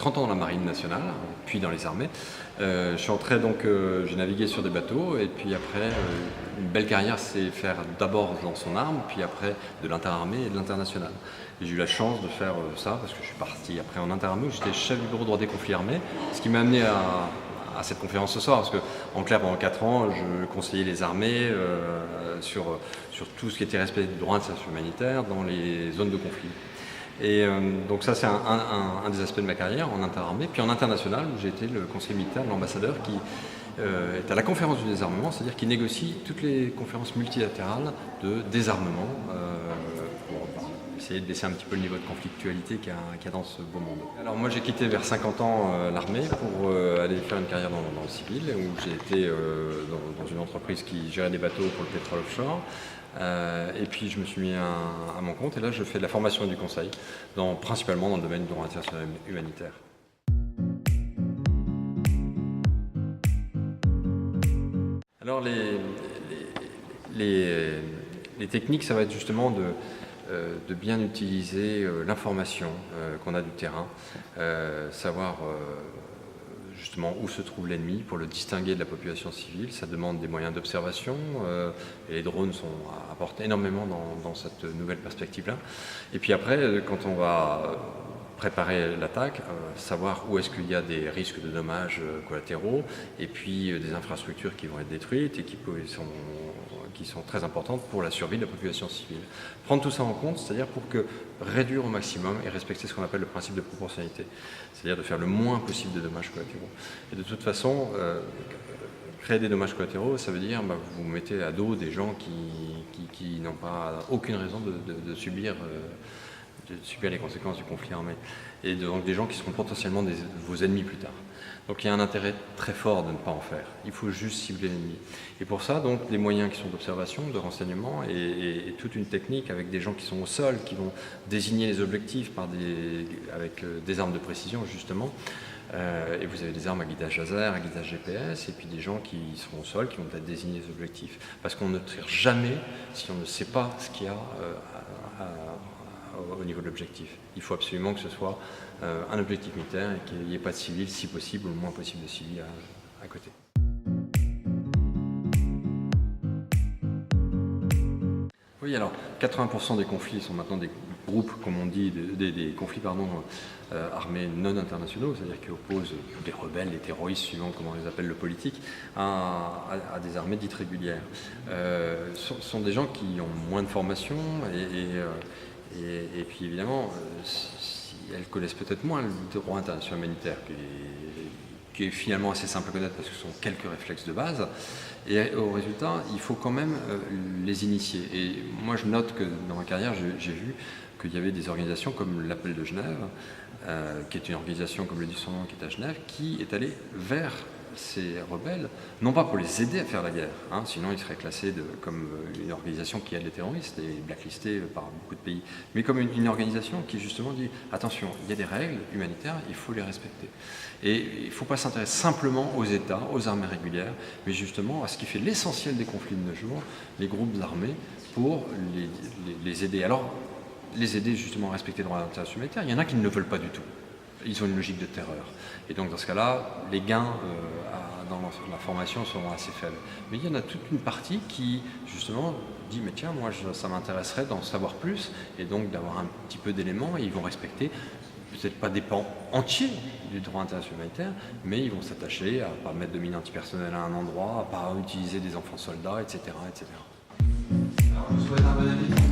30 ans dans la marine nationale, puis dans les armées. Je suis entré donc, j'ai navigué sur des bateaux et puis après, une belle carrière, c'est faire d'abord dans son arme, puis après de l'interarmée et de l'international. J'ai eu la chance de faire ça parce que je suis parti après en interarmée où j'étais chef du bureau droit des conflits armés, ce qui m'a amené à cette conférence ce soir, parce que en clair pendant 4 ans je conseillais les armées sur tout ce qui était respect du droit international humanitaire dans les zones de conflit. Et donc ça c'est un des aspects de ma carrière en interarmée. Puis en international où j'ai été le conseiller militaire de l'ambassadeur qui est à la conférence du désarmement, c'est-à-dire qui négocie toutes les conférences multilatérales de désarmement pour essayer de baisser un petit peu le niveau de conflictualité qu'il y a dans ce beau monde. Alors moi j'ai quitté vers 50 ans l'armée pour aller faire une carrière dans le civil, où j'ai été dans une entreprise qui gérait des bateaux pour le pétrole offshore. Et puis je me suis mis à mon compte et là je fais de la formation et du conseil, principalement dans le domaine du droit international humanitaire. Alors les techniques, ça va être justement de bien utiliser l'information qu'on a du terrain, savoir justement où se trouve l'ennemi pour le distinguer de la population civile. Ça demande des moyens d'observation et les drones apportent énormément dans cette nouvelle perspective-là. Et puis après, quand on va préparer l'attaque, savoir où est-ce qu'il y a des risques de dommages collatéraux et puis des infrastructures qui vont être détruites et qui sont très importantes pour la survie de la population civile. Prendre tout ça en compte, c'est-à-dire pour réduire au maximum et respecter ce qu'on appelle le principe de proportionnalité, c'est-à-dire de faire le moins possible de dommages collatéraux. Et de toute façon, créer des dommages collatéraux, ça veut dire vous mettez à dos des gens qui n'ont aucune raison de subir les conséquences du conflit armé, et donc des gens qui seront potentiellement vos ennemis plus tard. Donc il y a un intérêt très fort de ne pas en faire. Il faut juste cibler l'ennemi. Et pour ça, donc, les moyens qui sont d'observation, de renseignement, et toute une technique avec des gens qui sont au sol, qui vont désigner les objectifs avec des armes de précision, justement. Et vous avez des armes à guidage laser, à guidage GPS, et puis des gens qui seront au sol, qui vont peut-être désigner les objectifs. Parce qu'on ne tire jamais si on ne sait pas ce qu'il y a au niveau de l'objectif. Il faut absolument que ce soit un objectif militaire et qu'il n'y ait pas de civils, si possible, ou le moins possible de civils à côté. Oui, alors 80% des conflits sont maintenant des groupes, comme on dit, des conflits armés non internationaux, c'est-à-dire qui opposent des rebelles, des terroristes, suivant comment on les appelle le politique, à des armées dites régulières. Ce sont des gens qui ont moins de formation et puis évidemment, elles connaissent peut-être moins le droit international humanitaire, qui est finalement assez simple à connaître parce que ce sont quelques réflexes de base. Et au résultat, il faut quand même les initier. Et moi, je note que dans ma carrière, j'ai vu qu'il y avait des organisations comme l'Appel de Genève, qui est une organisation, comme le dit son nom, qui est à Genève, qui est allée vers ces rebelles, non pas pour les aider à faire la guerre, sinon ils seraient classés comme une organisation qui aide les terroristes et blacklistée par beaucoup de pays, mais comme une organisation qui justement dit attention, il y a des règles humanitaires, il faut les respecter. Et il ne faut pas s'intéresser simplement aux États, aux armées régulières, mais justement à ce qui fait l'essentiel des conflits de nos jours, les groupes armés, pour les aider. Alors, les aider justement à respecter le droit international humanitaire, il y en a qui ne le veulent pas du tout. Ils ont une logique de terreur. Et donc dans ce cas-là, les gains dans la formation seront assez faibles. Mais il y en a toute une partie qui justement dit mais tiens, moi ça m'intéresserait d'en savoir plus et donc d'avoir un petit peu d'éléments, et ils vont respecter peut-être pas des pans entiers du droit international humanitaire, mais ils vont s'attacher à ne pas mettre de mines antipersonnelles à un endroit, à ne pas utiliser des enfants soldats, etc. etc. Alors, je vous souhaite un bon appétit.